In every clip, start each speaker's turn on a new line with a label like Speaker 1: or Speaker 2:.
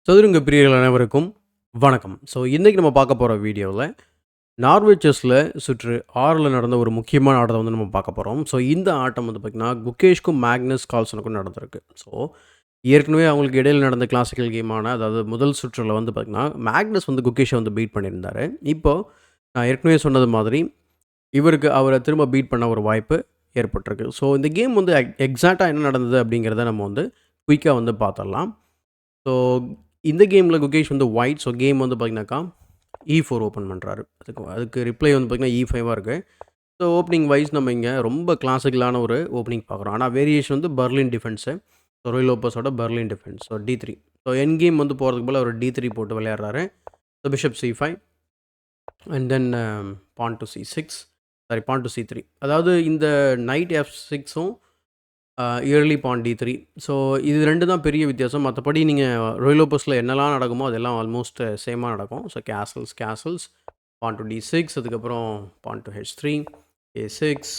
Speaker 1: சதுரங்க பிரியர்கள் அனைவருக்கும் வணக்கம். ஸோ இன்றைக்கி நம்ம பார்க்க போகிற வீடியோவில் நார்வே செஸ்ஸில் சுற்று 6ல் நடந்த ஒரு முக்கியமான ஆட்டத்தை வந்து நம்ம பார்க்க போகிறோம். ஸோ இந்த ஆட்டம் வந்து பார்த்திங்கன்னா குகேஷ்க்கும் மேக்னஸ் கால்சனுக்கும் நடந்திருக்கு. ஸோ ஏற்கனவே அவங்களுக்கு இடையில் நடந்த கிளாசிக்கல் கேமான அதாவது முதல் சுற்றில் வந்து பார்த்திங்கன்னா மேக்னஸ் வந்து குகேஷை வந்து பீட் பண்ணியிருந்தார். இப்போது நான் ஏற்கனவே சொன்னது மாதிரி இவருக்கு அவரை திரும்ப பீட் பண்ண ஒரு வாய்ப்பு ஏற்பட்டிருக்கு. ஸோ இந்த கேம் வந்து எக்ஸாக்டாக என்ன நடந்தது அப்படிங்கிறத நம்ம வந்து குயிக்காக வந்து பார்த்துடலாம். ஸோ இந்த கேமில் குகேஷ் வந்து ஒயிட். ஸோ கேம் வந்து பார்த்திங்கனாக்கா E4 ஓப்பன் பண்ணுறாரு. அதுக்கு ரிப்ளை வந்து பார்த்திங்கன்னா E5 இருக்குது. ஸோ ஓப்பனிங் வைஸ் நம்ம இங்கே ரொம்ப கிளாசிக்கலான ஒரு ஓப்பனிங் பார்க்குறோம். ஆனால் வேரியேஷன் வந்து பர்லின் டிஃபென்ஸு. ஸோ ரோய் லோப்பஸோட Berlin defence. So D3. So என் கேம் வந்து போகிறதுக்கு போல் அவர் D3 போட்டு விளையாடுறாரு. So bishop C5 and then pawn to C6 pawn to C3. அதாவது இந்த நைட் F6ம் இயர்லி பான் D3. ஸோ இது 2 தான் பெரிய வித்தியாசம். மற்றபடி நீங்கள் ரோய் லோப்பஸில் என்னெல்லாம் நடக்குமோ அதெல்லாம் ஆல்மோஸ்ட் சேமாக நடக்கும். So castles porn to D6, அதுக்கப்புறம் pawn to H3, A6,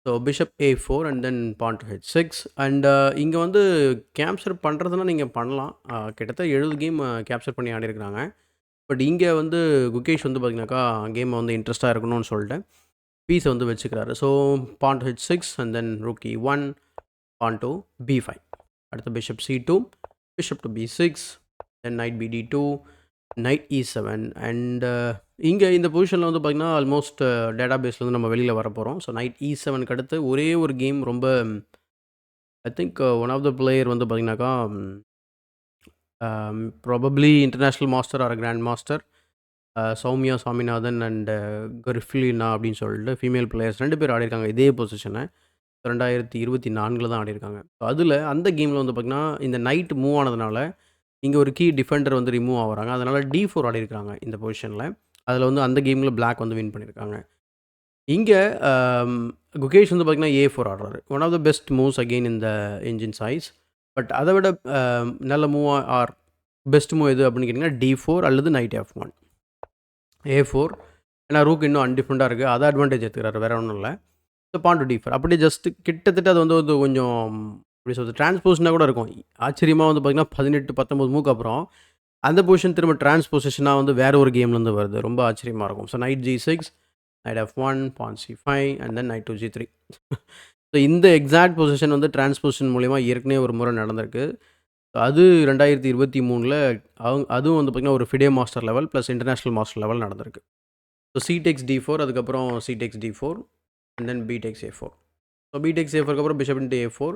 Speaker 1: so bishop A4 and then pawn to H6. And இங்கே வந்து கேப்சர் பண்ணுறதுனா நீங்கள் பண்ணலாம். கிட்டத்தட்ட 70 கேம் கேப்சர் பண்ணி ஆடிருக்கிறாங்க. பட் இங்கே வந்து குகேஷ் வந்து பார்த்திங்கனாக்கா கேமை வந்து இன்ட்ரெஸ்ட்டாக இருக்கணும்னு சொல்லிட்டு பீஸை வந்து வச்சுக்கிறாரு. So pawn to H6 and then rook E1, pawn to B5. அடுத்து bishop C2, bishop to B6, then knight BD2, knight E7. And இங்கே இந்த பொசிஷனில் வந்து பார்த்திங்கன்னா ஆல்மோஸ்ட் டேட்டா பேஸ்லேருந்து நம்ம வெளியில் வர போகிறோம். ஸோ நைட் E7க்கு அடுத்து ஒரே ஒரு கேம் ரொம்ப I think one of the player வந்து பார்த்திங்கனாக்கா probably international master or grand master Soumya Swaminathan and கர்ஃபிலினா அப்படின்னு சொல்லிட்டு ஃபீமேல் பிளேயர்ஸ் 2 பேர் ஆடிருக்காங்க இதே பொசிஷனை. 2024 தான் ஆடிருக்காங்க. ஸோ அதில் அந்த கேமில் வந்து பார்த்திங்கன்னா இந்த நைட் மூவ் ஆனதுனால இங்கே ஒரு கீ டிஃபெண்டர் வந்து ரிமூவ் ஆகுறாங்க. அதனால் D4 ஆடிருக்காங்க இந்த பொசிஷனில். அதில் வந்து அந்த கேமில் பிளாக் வந்து வின் பண்ணியிருக்காங்க. இங்கே குகேஷ் வந்து பார்த்திங்கன்னா A4 ஆடுறாரு. One of the best moves again இந்த என்ஜின் சைஸ். பட் அதை விட நல்ல மூவ் ஆர் பெஸ்ட் மூவ் எது அப்படின்னு கேட்டிங்கன்னா D4 அல்லது நைட் F1. A4 ஏன்னா ரூக் இன்னும் அன்டிஃபெண்டாக இருக்குது. அதை அட்வான்டேஜ் எடுத்துக்கிறாரு, வேறு ஒன்றும் இல்லை. ஸோ பான் டு D4 அப்படியே ஜஸ்ட் கிட்டத்தட்ட அது வந்து கொஞ்சம் எப்படி சொல்கிறது டிரான்ஸ்போசிஷனாக கூட இருக்கும். ஆச்சரியமாக வந்து பார்த்திங்கன்னா 18-19 மூக்கு அப்புறம் அந்த பொசிஷன் திரும்ப டிரான்ஸ்போசிஷனாக வந்து வேறு ஒரு கேம்லேருந்து வருது. ரொம்ப ஆச்சரியமாக இருக்கும். So knight G6, knight F1, pawn C5 and then knight to G3. So இந்த எக்ஸாக்ட் பொசிஷன் வந்து டிரான்ஸ்போசிஷன் மூலிமா ஏற்கனவே ஒரு முறை நடந்திருக்கு. அது 2023ல் அதுவும் வந்து பார்த்திங்கன்னா ஒரு FIDE master level plus international master level நடந்திருக்கு. ஸோ C takes D4, அதுக்கப்புறம் C takes D4 and then B takes A4. So B takes A4க்கு அப்புறம் பிஷப் இன்ட்டு A4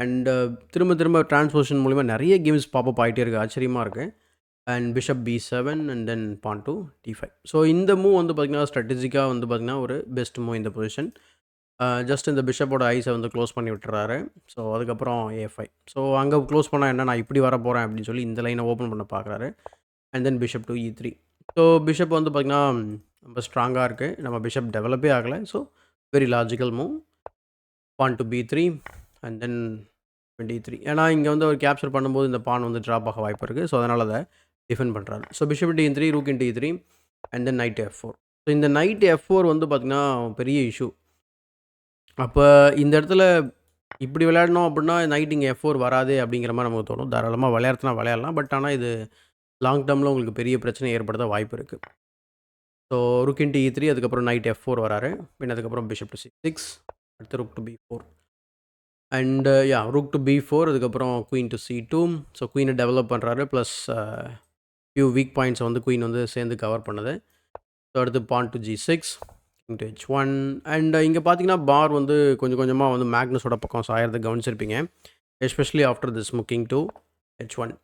Speaker 1: அண்ட் திரும்ப டிரான்ஸ்போசிஷன் மூலிமா நிறைய கேம்ஸ் பாப்பப் ஆகிட்டே இருக்குது. ஆச்சரியமாக இருக்குது. And bishop B7 and then pawn to D5. So இந்த மூவ் வந்து பார்த்திங்கன்னா ஸ்ட்ராட்டஜிக்காக வந்து பார்த்திங்கன்னா ஒரு பெஸ்ட் மூவ் இந்த பொசிஷன். ஜஸ்ட் இந்த பிஷப்போட ஐஸை வந்து க்ளோஸ் பண்ணி விட்டுறாரு. ஸோ அதுக்கப்புறம் A5. ஸோ அங்கே க்ளோஸ் பண்ணால் என்ன, நான் இப்படி வர போகிறேன் அப்படின்னு சொல்லி இந்த லைனை ஓப்பன் பண்ண பார்க்குறாரு. And then bishop to E3. So bishop வந்து பார்த்திங்கன்னா ரொம்ப ஸ்ட்ராங்காக இருக்குது. நம்ம பிஷப் டெவலப்பே ஆகலை. So very logical move. Pawn to B3 and then D3. ஏன்னா இங்கே வந்து அவர் கேப்சர் பண்ணும்போது இந்த பான் வந்து ட்ராப் ஆக வாய்ப்பு இருக்குது. ஸோ அதனால் அதை டிஃபெண்ட் பண்ணுறாரு. So bishop D3, rook into E3 and then night F4. So இந்த நைட் F4 வந்து பார்த்திங்கன்னா பெரிய இஷ்யூ. அப்போ இந்த இடத்துல இப்படி விளையாடணும் அப்படின்னா நைட் இங்கே F4 வராது அப்படிங்கிற மாதிரி நமக்கு தோணும். தாராளமாக விளையாடுறதுனா விளையாடலாம். பட் ஆனால் இது லாங் டேர்மில் உங்களுக்கு பெரிய பிரச்சனை ஏற்படுத்த வாய்ப்பு இருக்குது. ஸோ ரூக் இன்ட்டு E3, அதுக்கப்புறம் நைட் F4 வராரு. பின் அதுக்கப்புறம் பிஷப் டு C6, அடுத்து rook to B4 and rook to B4, அதுக்கப்புறம் குயின் டு C2. ஸோ குயினை டெவலப் பண்ணுறாரு. ப்ளஸ் ஃபியூ வீக் பாயிண்ட்ஸை வந்து குயின் வந்து சேர்ந்து கவர் பண்ணுது. ஸோ அடுத்து பான் to G6 into H1. And இங்கே பார்த்தீங்கன்னா பார் வந்து கொஞ்சம் கொஞ்சமாக வந்து மேக்னஸோட பக்கம் சாயறதை கவனிச்சிருப்பீங்க. எஸ்பெஷலி ஆஃப்டர் திஸ் முக்கிங் டு H1.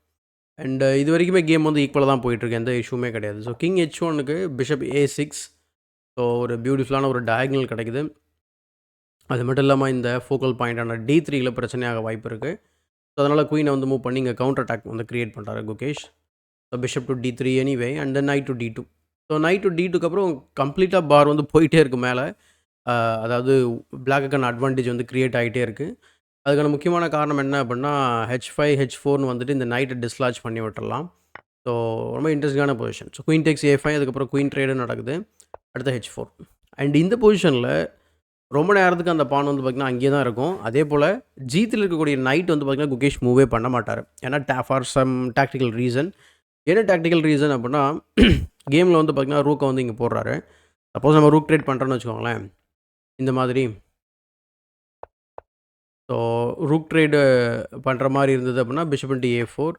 Speaker 1: அண்ட் இது வரைக்குமே கேம் வந்து ஈக்குவலாக தான் போயிட்டுருக்கு. எந்த இஷ்யூமே கிடையாது. ஸோ கிங் H1க்கு பிஷப் A6. ஸோ ஒரு பியூட்டிஃபுல்லான ஒரு டயக்னல் கிடைக்குது. அது மட்டும் இல்லாமல் இந்த ஃபோக்கல் பாயிண்டான D3ல பிரச்சனையாக வாய்ப்பு இருக்குது. ஸோ அதனால் குயினை வந்து மூவ் பண்ணி இங்கே கவுண்டர் அட்டாக் வந்து க்ரியேட் பண்ணுறாரு Gukesh. So bishop to D3 anyway and then knight to D2. So knight to D2க்கு அப்புறம் கம்ப்ளீட்டாக பார் வந்து போயிட்டே இருக்குது மேலே. அதாவது பிளாக்குக்கான அட்வான்டேஜ் வந்து க்ரியேட் ஆகிட்டே இருக்குது. அதுக்கான முக்கியமான காரணம் என்ன அப்படின்னா H5, H4னு வந்துட்டு இந்த நைட்டை டிஸ்லாஜ் பண்ணி விட்டுறலாம். ஸோ ரொம்ப இன்ட்ரெஸ்டிங்கான position. So queen tax A5, அதுக்கப்புறம் குயின் ட்ரேடு நடக்குது. அடுத்த H4. அண்ட் இந்த பொசிஷனில் ரொம்ப நேரத்துக்கு அந்த பான் வந்து பார்த்தீங்கன்னா, அங்கேயே தான் இருக்கும். அதேபோல G3ல இருக்கக்கூடிய நைட் வந்து பார்த்தீங்கன்னா, குகேஷ் மூவே பண்ண மாட்டாரு. ஏன்னா ஃபார் சம் டாக்டிக்கல் ரீசன். என்ன டாக்டிக்கல் ரீசன் அப்புட்ன்னா, கேம்ல வந்து பார்த்தீங்கன்னா, ரூக்க வந்து இங்க போடுறாரு. சப்போஸ் நம்ம ரூக் ட்ரேட் பண்றோம்னு வச்சுக்கோங்களேன். இந்த மாதிரி. ஸோ ரூக் ட்ரேடு பண்ற மாரி இருந்தது அப்புட்ன்னா, பிஷப் இன்டு A4.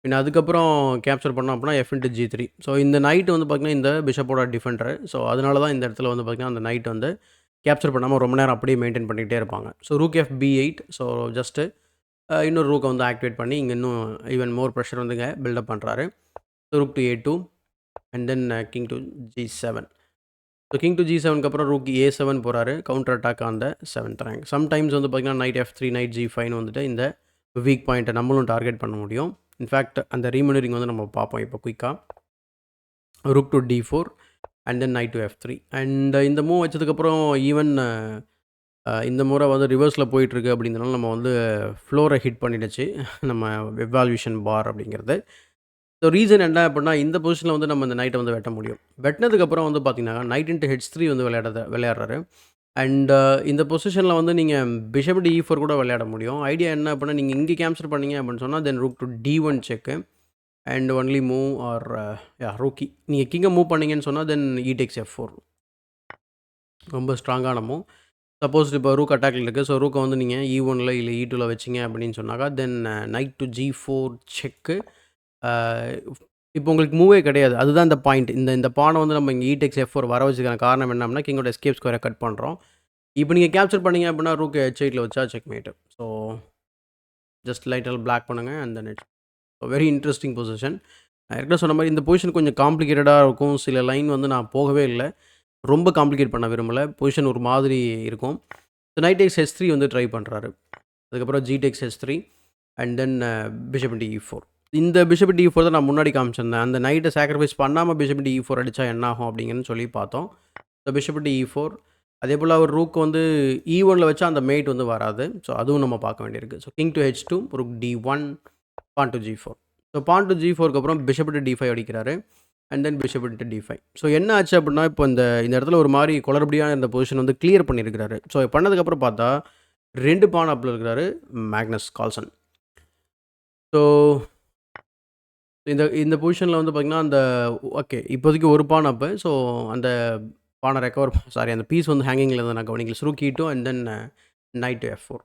Speaker 1: பின்ன அதுக்கப்புறம் கேப்சர் பண்ணோம் அப்புட்ன்னா, F இன்டு G3. ஸோ இந்த நைட் வந்து பார்த்தீங்கன்னா, இந்த பிஷப்போட டிஃபெண்டர். ஸோ அதனால தான் இந்த இடத்துல வந்து பார்த்தீங்கன்னா, அந்த நைட் வந்து கேப்சர் பண்ணாம ரொம்ப நேரம் அப்படியே மெயின்டெயின் பண்ணிக்கிட்டே இருப்பாங்க. So rook F B8. So just இன்னொரு ரூக்க வந்து ஆக்டிவேட் பண்ணி, இங்க இன்னும் ஈவன் மோர் ப்ரெஷர் வந்துங்க பில்டப் பண்றாரு. So rook to A2 and then king to G7. So king to G7க்கு அப்புறம் ரூக் A7 போறாரு. கவுண்டர் அட்டாக் ஆன் த 7த் ரேங்க். சம்டைம்ஸ் வந்து பார்த்தீங்கன்னா, நைட் F3, நைட் G5ன்னு வந்துட்டு இந்த வீக் பாயிண்ட்ட நம்மளும் டார்கெட் பண்ண முடியும். இன்ஃபேக்ட் அந்த ரீமனரிங் வந்து நம்ம பார்ப்போம் இப்போ குயிக்கா. Rook to D4 and then knight to F3. And இந்த மூவ் வச்சதுக்கப்புறம் ஈவன் இந்த முறை வந்து ரிவர்ஸில் போயிட்டுருக்கு அப்படிங்கிறனால நம்ம வந்து ஃப்ளோரை ஹிட் பண்ணிடுச்சு நம்ம எவால்யூஷன் பார் அப்படிங்கிறது. ஸோ ரீசன் என்ன அப்படின்னா, இந்த பொசிஷனில் வந்து நம்ம இந்த நைட்டை வந்து வெட்ட முடியும். வெட்டினதுக்கப்புறம் வந்து பார்த்தீங்கன்னா, நைட் இன்ட்டு H3 வந்து விளையாடுறாரு. அண்ட் இந்த பொசிஷனில் வந்து நீங்கள் பிஷப் இன்டு E4 கூட விளையாட முடியும். ஐடியா என்ன அப்படின்னா, நீங்கள் இங்கே கேப்சர் பண்ணீங்க அப்படின்னு சொன்னால், then rook to D1 check and only move or ரூக்கி. நீங்கள் கிங்கை மூவ் பண்ணீங்கன்னு சொன்னால், தென் E takes F4. ரொம்ப ஸ்ட்ராங்கான மூவ். சப்போஸ் இப்போ ரூக் அட்டாக்ல இருக்குது. ஸோ ரூக்கை வந்து நீங்கள் E1ல இல்லை E2ல வச்சிங்க அப்படின்னு சொன்னாக்கா, தென் நைட் டு G4 செக்கு. இப்போ உங்களுக்கு மூவே கிடையாது. அதுதான் இந்த பாயிண்ட். இந்த பானை வந்து நம்ம இங்கே E takes F4 வர வச்சதுக்கான காரணம் என்ன அப்படின்னா, கிங்கோட எஸ்கேப் ஸ்கொயரை கட் பண்ணுறோம். இப்போ நீங்கள் கேப்சர் பண்ணீங்க அப்படின்னா, ரூக் H8ல வச்சா செக்மேட்டு. ஸோ ஜஸ்ட் லைட்டாக பிளாக் பண்ணுங்கள் and then it's very interesting position. நான் ஏற்கனவே சொன்ன மாதிரி இந்த பொசிஷன் கொஞ்சம் காம்ப்ளிகேட்டடாக இருக்கும். சில லைன் வந்து நான் போகவே இல்லை. ரொம்ப காம்ப்ளிகேட் பண்ண விரும்பலை. பொசிஷன் ஒரு மாதிரி இருக்கும். நைட் டேக்ஸ் H3 வந்து ட்ரை பண்ணுறாரு. அதுக்கப்புறம் G takes H3 and then bishop into E4. இந்த பிஷப் இன்டு E4 தான் நான் முன்னாடி காமிச்சிருந்தேன். அந்த நைட்டை சாக்ரிஃபைஸ் பண்ணாமல் பிஷப் இன்டு E4 அடித்தா என்ன ஆகும் அப்படிங்கன்னு சொல்லி பார்த்தோம். So bishop into E4. அதேபோல் அவர் ரூக் வந்து E1ல வச்சா அந்த மேட் வந்து வராது. ஸோ அதுவும் நம்ம பார்க்க வேண்டியிருக்கு. So king to H2, rook D1, pawn to G4. So pawn to G4க்கு அப்புறம் பிஷப் இன்டு D5 அடிக்கிறாரு. And then bishop into D5. So என்ன ஆச்சு அப்படின்னா, இப்போ இந்த இடத்துல ஒரு மாதிரி குளறுபடியான இந்த பொசிஷன் வந்து கிளியர் பண்ணியிருக்கிறாரு. ஸோ பண்ணதுக்கப்புறம் பார்த்தா 2 பான் அப்பில் இருக்கிறாரு மேக்னஸ் கால்சன். ஸோ இந்த பொசிஷனில் வந்து பார்த்திங்கன்னா, அந்த ஓகே இப்போதைக்கு ஒரு பான் அப்பு. ஸோ அந்த பானை ரெக்கவர் அந்த பீஸ் வந்து ஹேங்கிங்கில் இருந்தது நான் கவனிக்கல. Rook E2 and then night F4.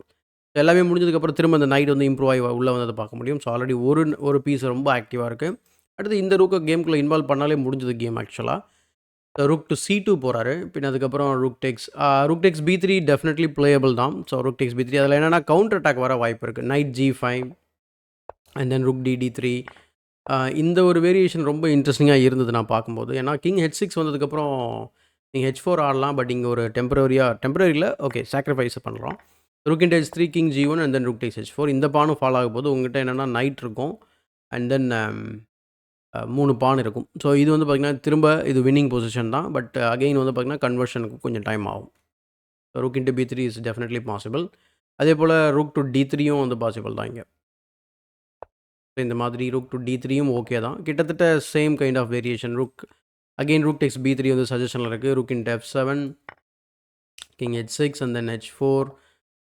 Speaker 1: எல்லாமே முடிஞ்சதுக்கப்புறம் திரும்ப அந்த நைட் வந்து இம்ப்ரூவ் ஆகி உள்ளே வந்ததை பார்க்க முடியும். ஸோ ஆல்ரெடி ஒரு பீஸ் ரொம்ப ஆக்டிவாக இருக்குது. அடுத்து இந்த ரூக்கை கேமுக்குள்ளே இன்வால்வ் பண்ணாலே முடிஞ்சது கேம் ஆக்சுவலாக. ரூக் டு C2 போகிறாரு. பின்ன அதுக்கப்புறம் rook takes B3 definitely playable தான். ஸோ ரூக் டேக்ஸ் B3 அதில் என்னென்னா கவுண்டர் அட்டாக் வர வாய்ப்பு இருக்குது. Night G5 and then rook D3. இந்த ஒரு வேரியேஷன் ரொம்ப இன்ட்ரெஸ்டிங்காக இருந்தது நான் பார்க்கும்போது. ஏன்னா கிங் H6 வந்ததுக்கப்புறம் நீங்கள் H4 ஆடலாம். பட் இங்கே ஒரு டெம்பரரியில் ஓகே சாக்ரிஃபைஸ் பண்ணுறோம். Rook into H3, king G1 and then rook tax H4. இந்த பானும் ஃபாலோ ஆகும் போது உங்கள்கிட்ட என்னென்னா நைட் இருக்கும் அண்ட் தென் 3 பான் இருக்கும். ஸோ இது வந்து பார்த்திங்கன்னா திரும்ப இது வின்னிங் பொசிஷன் தான். பட் அகெயின் வந்து பார்த்திங்கன்னா கன்வர்ஷனுக்கு கொஞ்சம் டைம் ஆகும். Rook into B3 is definitely possible. அதே போல் ரூக் டு D3யும் வந்து பாசிபிள் தான் இங்கே. இந்த மாதிரி ரூக் டு D3யும் ஓகே தான். கிட்டத்தட்ட same kind of variation. Rook takes B3 வந்து சஜஷனில் இருக்குது. Rook into F7, king H6 and then H4.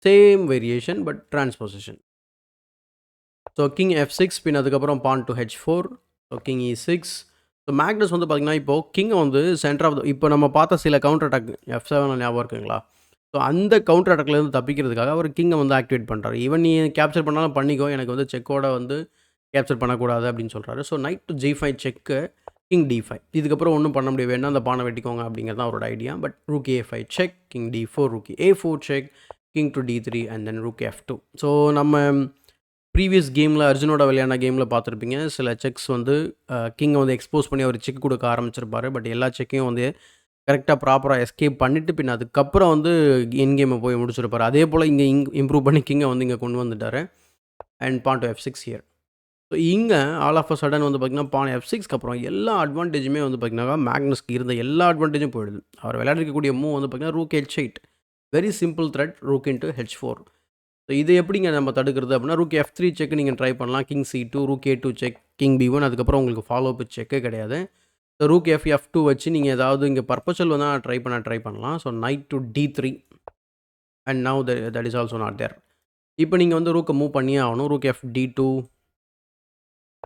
Speaker 1: Same variation but transposition. So king F6 பின் அதுக்கப்புறம் pawn to H4. So king E6. So Magnus வந்து பார்த்திங்கன்னா இப்போது கிங்கை வந்து சென்டர் ஆஃப் இப்போ நம்ம பார்த்த சில கவுண்டர் அட்டாக் F7 ஞாபகம் இருக்குங்களா? ஸோ அந்த கவுண்டர் அட்டாக்லேருந்து தப்பிக்கிறதுக்காக அவர் கிங்கை வந்து ஆக்டிவேட் பண்ணுறாரு. ஈவன் நீ கேப்சர் பண்ணாலும் பண்ணிக்கோ, எனக்கு வந்து செக்கோட வந்து கேப்சர் பண்ணக்கூடாது அப்படின்னு சொல்கிறாரு. So knight to G5 check, king D5. இதுக்கப்புறம் ஒன்றும் பண்ண முடியாது, வேணா அந்த பானை வெட்டிக்கோங்க அப்படிங்கிறது தான் அவரோட idea. But rook A5 check, king D4, rook A4 check, king to D3 and then rook F2. So நம்ம ப்ரீவியஸ் கேமில் அர்ஜுனோட விளையாடின கேமில் பார்த்துருப்பீங்க. சில செக்ஸ் வந்து கிங்கை வந்து எக்ஸ்போஸ் பண்ணி அவர் செக் கொடுக்க ஆரம்பிச்சிருப்பார். பட் எல்லா செக்கையும் வந்து கரெக்டாக ப்ராப்பராக எஸ்கேப் பண்ணிவிட்டு பின் அதுக்கப்புறம் வந்து என் கேமை போய் முடிச்சிருப்பார். அதே போல் இங்கே இம்ப்ரூவ் பண்ணி கிங்கை வந்து இங்கே கொண்டு வந்துட்டார். And pawn to F6 here. So இங்கே ஆல் ஆஃப் அ சடன் வந்து பார்த்திங்கன்னா பான் F6க்கு அப்புறம் எல்லா அட்வான்டேஜுமே வந்து பார்த்திங்கன்னா மேக்னஸ்க்கு இருந்த எல்லா அட்வான்டேஜும் போயிடுது. அவர் விளையாடிருக்கக்கூடிய மூவ் வந்து பார்த்திங்கன்னா rook H8. Very simple thread, rook into H4. So இது எப்படிங்க நம்ம தடுக்கிறது அப்படின்னா, ரூக் F3 செக் நீங்கள் ட்ரை பண்ணலாம். King C2, rook A2 check, king B1. அதுக்கப்புறம் உங்களுக்கு ஃபாலோ அப் செக்கே கிடையாது. ஸோ ரூக் F2 வச்சு நீங்கள் ஏதாவது இங்கே பர்பச்சுவல் வந்து ட்ரை பண்ணலாம். So knight to D3. And now that is also not there. இப்போ நீங்கள் வந்து ரூக்கை மூவ் பண்ணியே ஆகணும். Rook F D2.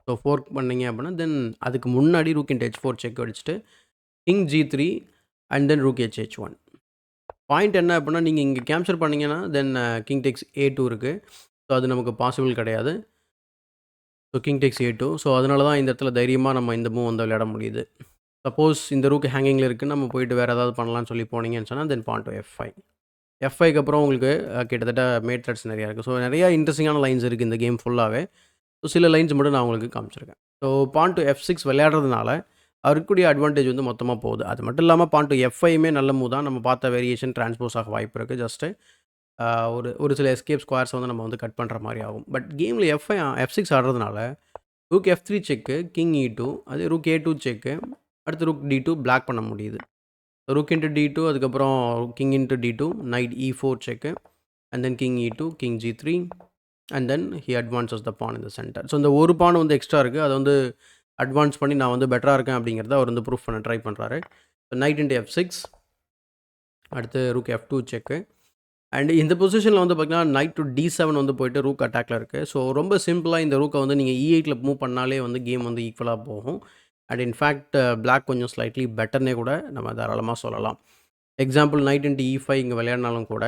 Speaker 1: So fork பண்ணீங்க அப்படின்னா தென் அதுக்கு முன்னாடி ரூக் இன்ட் H4 செக் அடிச்சுட்டு king G3 and then rook H1. Point என்ன அப்படின்னா நீங்கள் இங்கே கேப்சர் பண்ணீங்கன்னா தென் கிங் டெக்ஸ் A2 இருக்குது. ஸோ அது நமக்கு பாசிபிள் கிடையாது. ஸோ கிங் டெக்ஸ் A2. ஸோ அதனால தான் இந்த இடத்துல தைரியமாக நம்ம இந்த மூவ் வந்து விளையாட முடியுது. சப்போஸ் இந்த ரூக் ஹேங்கிங்கில் இருக்குது, நம்ம போயிட்டு வேறு ஏதாவது பண்ணலாம்னு சொல்லி போனீங்கன்னு சொன்னால் தென் பாயிண்ட் டு F5. F5க்கு அப்புறம் உங்களுக்கு கிட்டத்தட்ட மேட் த்ரெட்ஸ் நிறையா இருக்குது. ஸோ நிறையா இன்ட்ரெஸ்டிங்கான லைன்ஸ் இருக்குது இந்த கேம் ஃபுல்லாகவே. ஸோ சில லைன்ஸ் மட்டும் நான் உங்களுக்கு காமிச்சிருக்கேன். ஸோ பாயிண்ட் டு F6 விளையாடுறதுனால அவருக்குரிய அட்வான்டேஜ் வந்து மொத்தமாக போகுது. அது மட்டும் இல்லாமல் பாயிண்ட் டு F5மே நல்ல மூவ் தான். நம்ம பார்த்த வேரியேஷன் டிரான்ஸ்போஸ் ஆக வாய்ப்பு இருக்குது. ஜஸ்ட்டு ஒரு சில எஸ்கேப் ஸ்கொயர்ஸ் வந்து நம்ம வந்து கட் பண்ணுற மாதிரி ஆகும். பட் கேமில் F6 ஆடுறதுனால ரூக் F3 செக்கு, கிங் E2, அதே ரூக் A2 செக்கு, அடுத்து ரூக் D2 பிளாக் பண்ண முடியுது. ரூக் இன்ட்டு D2, அதுக்கப்புறம் king into D2, knight E4 check, and then king E2, king G3, and then he advances the pawn in the centre. So இந்த ஒரு பான் வந்து extra இருக்குது. அதை வந்து அட்வான்ஸ் பண்ணி நான் வந்து பெட்டராக இருக்கேன் அப்படிங்கிறத அவர் வந்து ப்ரூஃப் பண்ண ட்ரை பண்ணுறாரு. நைட் இன்ட்டு F6, அடுத்து ரூக் F2 செக்கு. அண்ட் இந்த பொசிஷனில் வந்து பார்த்தீங்கன்னா நைட் டு D7 வந்து போயிட்டு ரூக் அட்டாக்ல இருக்குது. ஸோ ரொம்ப சிம்பிளாக இந்த ரூக்கை வந்து நீங்கள் E8ல் மூவ் பண்ணாலே வந்து கேம் வந்து ஈக்குவலாக போகும். அண்ட் இன்ஃபேக்ட் பிளாக் கொஞ்சம் ஸ்லைட்லி பெட்டர்னே கூட நம்ம தாராளமாக சொல்லலாம். எக்ஸாம்பிள் நைட் இன்ட்டு E5 இங்கே விளையாடினாலும் கூட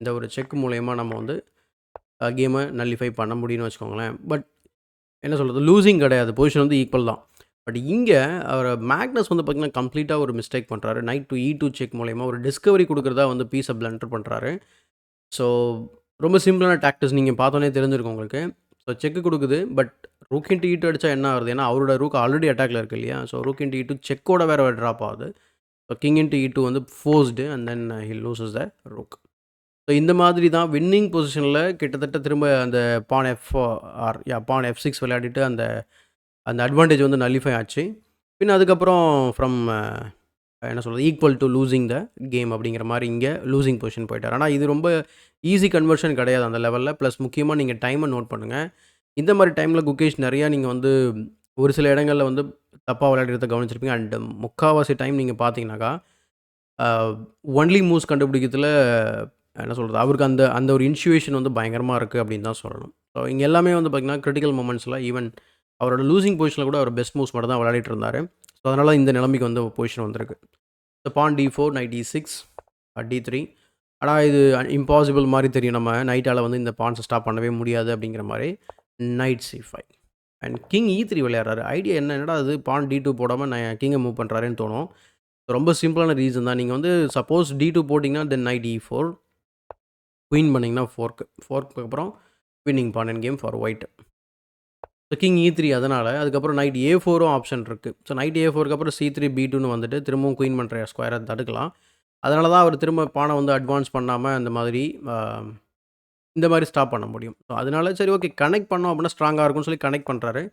Speaker 1: இந்த ஒரு செக் மூலயமா நம்ம வந்து கேமை நல்லிஃபை பண்ண முடியும்னு வச்சுக்கோங்களேன். பட் என்ன சொல்கிறது, லூசிங் கிடையாது, பொசிஷன் வந்து ஈக்குவல் தான். பட் இங்கே அவர் மேக்னஸ் வந்து பார்த்திங்கன்னா கம்ப்ளீட்டாக ஒரு மிஸ்டேக் பண்ணுறாரு. நைட் டு E2 செக் மூலயமா ஒரு டிஸ்கவரி கொடுக்குறதா வந்து பீஸை பிளண்டர் பண்ணுறாரு. ஸோ ரொம்ப சிம்பிளான டாக்டிக்ஸ் நீங்கள் பார்த்தோன்னே தெரிஞ்சிருக்கும் உங்களுக்கு. ஸோ செக்கு கொடுக்குது, பட் ரூக் இன்ட்டு E2 அடித்தா என்ன ஆகுது, ஏன்னா அவரோட ரூக் ஆல்ரெடி அட்டாக்ல இருக்குது இல்லையா. ஸோ ரூக் இன்ட்டு E2 செக்கோட வேறு ட்ராப் ஆகுது. ஸோ கிங் இன்ட்டு E2 வந்து forced and then he loses the rook. So இந்த மாதிரி தான் வின்னிங் பொசிஷனில் கிட்டத்தட்ட திரும்ப அந்த பான் பான் F6 விளையாடிட்டு அந்த அந்த அட்வான்டேஜ் வந்து நல்லிஃபை ஆச்சு. பின் அதுக்கப்புறம் ஃப்ரம் என்ன சொல்கிறது, equal to losing the game அப்படிங்கிற மாதிரி இங்கே லூசிங் பொசிஷன் போயிட்டார். ஆனால் இது ரொம்ப ஈஸி கன்வர்ஷன் கிடையாது அந்த லெவலில். ப்ளஸ் முக்கியமாக நீங்கள் டைமை நோட் பண்ணுங்கள். இந்த மாதிரி டைமில் குகேஷ் நிறையா நீங்கள் வந்து ஒரு சில இடங்களில் வந்து தப்பாக விளையாடுறத கவனிச்சிருப்பீங்க. அண்ட் முக்கால்வாசி டைம் நீங்கள் பார்த்தீங்கன்னாக்கா ஒன்லி மூவ்ஸ் கண்டுபிடிக்கிறதுல என்ன சொல்கிறது, அவருக்கு அந்த அந்த ஒரு இன்சுவேஷன் வந்து பயங்கரமாக இருக்குது அப்படின்னு தான் சொல்லணும். ஸோ இங்கே எல்லாமே வந்து பார்த்திங்கன்னா கிரிட்டிக்கல் மூமெண்ட்ஸில் ஈவன் அவரோட லூசிங் பொசிஷனில் கூட அவர் பெஸ்ட் மூவ்ஸ் மட்டும் தான் விளையாடிட்டு இருந்தார். ஸோ அதனால் இந்த நிலைமைக்கு வந்து பொசிஷன் வந்திருக்கு. ஸோ பான் D4, நைட் E6, D3. ஆனால் இது இம்பாசிபிள் மாதிரி தெரியும், நம்ம நைட்டால் வந்து இந்த பான்ஸை ஸ்டாப் பண்ணவே முடியாது அப்படிங்கிற மாதிரி. Knight C5 and king E3 விளையாடுறாரு. ஐடியா என்னடா அது பான் D2 போடாமல் நான் கிங்கை மூவ் பண்ணுறாருன்னு தோணும். ரொம்ப சிம்பிளான ரீசன் தான். நீங்கள் வந்து சப்போஸ் D2 போட்டிங்கன்னா தென் நைட் E4, குயின் பண்ணிங்கன்னா ஃபோர்க்கு அப்புறம் winning pawn in game for white. So king E3 அதனால் அதுக்கப்புறம் நைட் A4ம் ஆப்ஷன் இருக்குது. ஸோ நைட் A4க்கு அப்புறம் C3 B2ன்னு வந்துட்டு திரும்பவும் குயின் பண்ணுற ஸ்கொயரை தடுக்கலாம். அதனால தான் அவர் திரும்ப பானை வந்து அட்வான்ஸ் பண்ணாமல் இந்த மாதிரி ஸ்டாப் பண்ண முடியும். ஸோ அதனால சரி ஓகே கனெக்ட் பண்ணோம் அப்படின்னா ஸ்ட்ராங்காக இருக்கும்னு சொல்லி கனெக்ட் பண்ணுறாரு.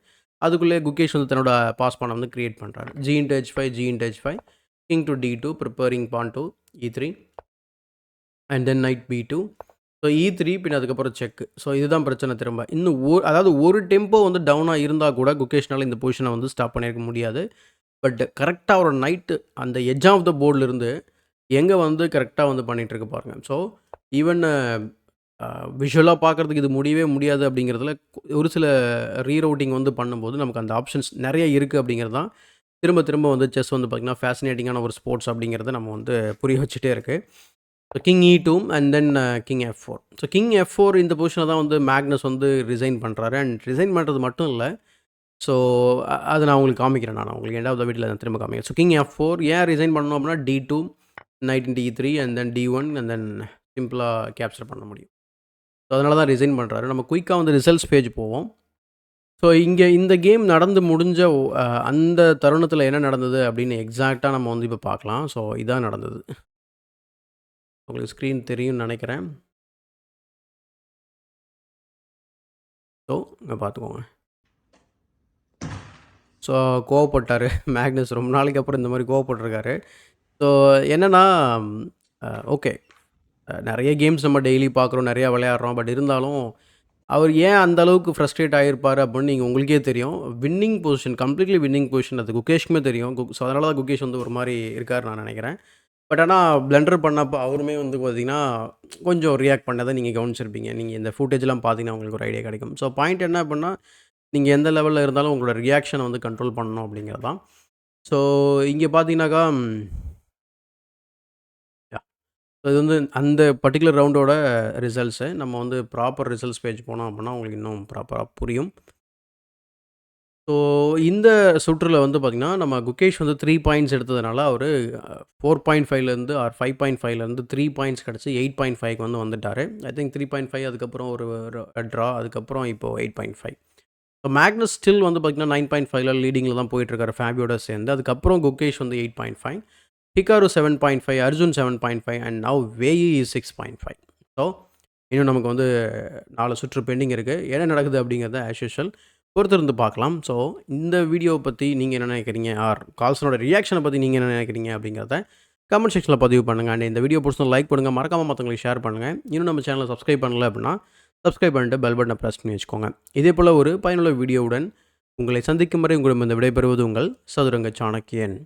Speaker 1: அதுக்குள்ளே குகேஷ் வந்து தன்னோட பாஸ் பானை வந்து க்ரியேட் பண்ணுறாரு. G into H5, king to D2, preparing pawn to E3 and then knight B2. So E3 பின் அதுக்கப்புறம் செக்கு. ஸோ இதுதான் பிரச்சனை. திரும்ப இன்னும் அதாவது ஒரு டெம்போ வந்து டவுனாக இருந்தால் கூட குகேஷ்னால் இந்த பொசிஷனை வந்து ஸ்டாப் பண்ணியிருக்க முடியாது. பட் கரெக்டாக ஒரு நைட்டு அந்த எட்ஜ் ஆஃப் த போர்டிலிருந்து எங்கே வந்து கரெக்டாக வந்து பண்ணிகிட்ருக்கு பாருங்கள். ஸோ ஈவன் விஷுவலாக பார்க்குறதுக்கு இது முடியவே முடியாது அப்படிங்கிறதுல ஒரு சில ரீரவுட்டிங் வந்து பண்ணும்போது நமக்கு அந்த ஆப்ஷன்ஸ் நிறைய இருக்குது அப்படிங்கிறது தான் திரும்ப திரும்ப வந்து செஸ் வந்து பார்த்திங்கன்னா ஃபேசினேட்டிங்கான ஒரு ஸ்போர்ட்ஸ் அப்படிங்கிறத நம்ம வந்து புரிய வச்சுட்டே இருக்குது. So king E2 and then king F4. So king F4 இந்த பொசிஷனில் தான் வந்து மேக்னஸ் வந்து ரிசைன் பண்ணுறாரு. அண்ட் ரிசைன் பண்ணுறது மட்டும் இல்லை, ஸோ அதை நான் உங்களுக்கு காமிக்கிறேன். நான் உங்களுக்கு ரெண்டாவது வீட்டில் நான் திரும்ப காமிக்கிறேன். ஸோ கிங் F4 ஏன் ரிசைன் பண்ணணும் அப்படின்னா D2, night into E3 and then D1 and then சிம்பிளாக கேப்சர் பண்ண முடியும். ஸோ அதனால தான் ரிசைன் பண்ணுறாரு. நம்ம குயிக்காக வந்து ரிசல்ட்ஸ் பேஜ் போவோம். ஸோ இங்கே இந்த கேம் நடந்து முடிஞ்ச அந்த தருணத்தில் என்ன நடந்தது அப்படின்னு எக்ஸாக்டாக நம்ம வந்து இப்போ பார்க்கலாம். ஸோ இதான் நடந்தது. உங்களுக்கு ஸ்க்ரீன் தெரியும்னு நினைக்கிறேன். ஸோ இங்கே பார்த்துக்கோங்க. ஸோ கோவப்பட்டார் மேக்னஸ். ரொம்ப நாளைக்கு அப்புறம் இந்த மாதிரி கோவப்பட்டிருக்காரு. ஸோ என்னென்னா ஓகே நிறைய கேம்ஸ் நம்ம டெய்லி பார்க்குறோம், நிறையா விளையாடுறோம். பட் இருந்தாலும் அவர் ஏன் அந்த அளவுக்கு ஃப்ரஸ்ட்ரேட் ஆகிருப்பார் அப்படின்னு நீங்கள் உங்களுக்கே தெரியும். Winning position, completely winning position அது குகேஷ்க்குமே தெரியும். ஸோ அதனால தான் குகேஷ் வந்து ஒரு மாதிரி இருக்கார் நான் நினைக்கிறேன். பட் ஆனா பிளண்டர் பண்ணப்ப அவருமே வந்து பார்த்தீங்கன்னா, கொஞ்சம் ரியாக்ட் பண்ணத நீங்க கவனிச்சிருப்பீங்க. நீங்க இந்த ஃபுட்டேஜ்லாம் பார்த்தீங்கன்னா, உங்களுக்கு ஒரு ஐடியா கிடைக்கும். ஸோ பாயிண்ட் என்ன அப்டின்னா, நீங்க எந்த லெவல்ல இருந்தாலும் உங்களோட ரியாக்ஷன வந்து கண்ட்ரோல் பண்ணணும் அப்டிங்கிறது தான். ஸோ இங்க பார்த்தீங்கன்னாக்கா, யாஹ் இது வந்து அந்த பர்ட்டிகுலர் ரவுண்டோட ரிசல்ட்ஸு. நம்ம வந்து ப்ராப்பர் ரிசல்ட்ஸ் பேஜ் போனோம் அப்டின்னா, உங்களுக்கு இன்னும் ப்ராப்பரா புரியும். ஸோ இந்த சுற்றுல வந்து பார்த்தீங்கன்னா, நம்ம குகேஷ் வந்து 3 பாயிண்ட்ஸ் எடுத்ததுனால அவரு 4.5லேருந்து ஆர் 5.5லேருந்து 3 பாயிண்ட்ஸ் கிடச்சி 8.5க்கு வந்து வந்துட்டாரு. ஐ திங்க் 3.5 அதுக்கப்புறம் ஒரு ட்ரா அதுக்கப்புறம் இப்போ 8.5. ஸோ மேக்னஸ் ஸ்டில் வந்து பார்த்தீங்கன்னா 9.5ல லீடிங்கில தான் போயிட்டுருக்காரு ஃபேபியோட சேர்ந்து. அதுக்கப்புறம் குகேஷ் வந்து 8.5, Hikaru 7.5, Arjun 7.5 and now Wei is 6.5. So இன்னும் நமக்கு வந்து 4 சுற்று பெண்டிங் இருக்கு. என்ன நடக்குது அப்படிங்கிறத ஆஸ் யூசுவல் பொறுத்திருந்து பார்க்கலாம். ஸோ இந்த வீடியோவ பத்தி நீங்க என்ன நினைக்கிறீங்க? ஆர் கால்சனோட ரியாக்ஷன பத்தி நீங்க என்ன நினைக்கிறீங்க? அப்படிங்கிறத கமெண்ட் செக்ஷன்ல பதிவு பண்ணுங்க. அண்ட் இந்த வீடியோ பிடிச்சிருந்தா லைக் பண்ணுங்க. மறக்காம மத்தவங்களுக்கு ஷேர் பண்ணுங்க. இன்னும் நம்ம சேனல சப்ஸ்கிரைப் பண்ணல அப்படின்னா, சப்ஸ்கிரைப் பண்ணிட்டு பெல் பட்டன பிரஸ் பண்ணி வச்சுக்கோங்க. இதேபோல ஒரு பயனுள்ள வீடியோவுடன் உங்களை சந்திக்கும் வரை உங்களிடம் இந்த விடைபெறுவது உங்கள் சதுரங்க சாணக்கியன்.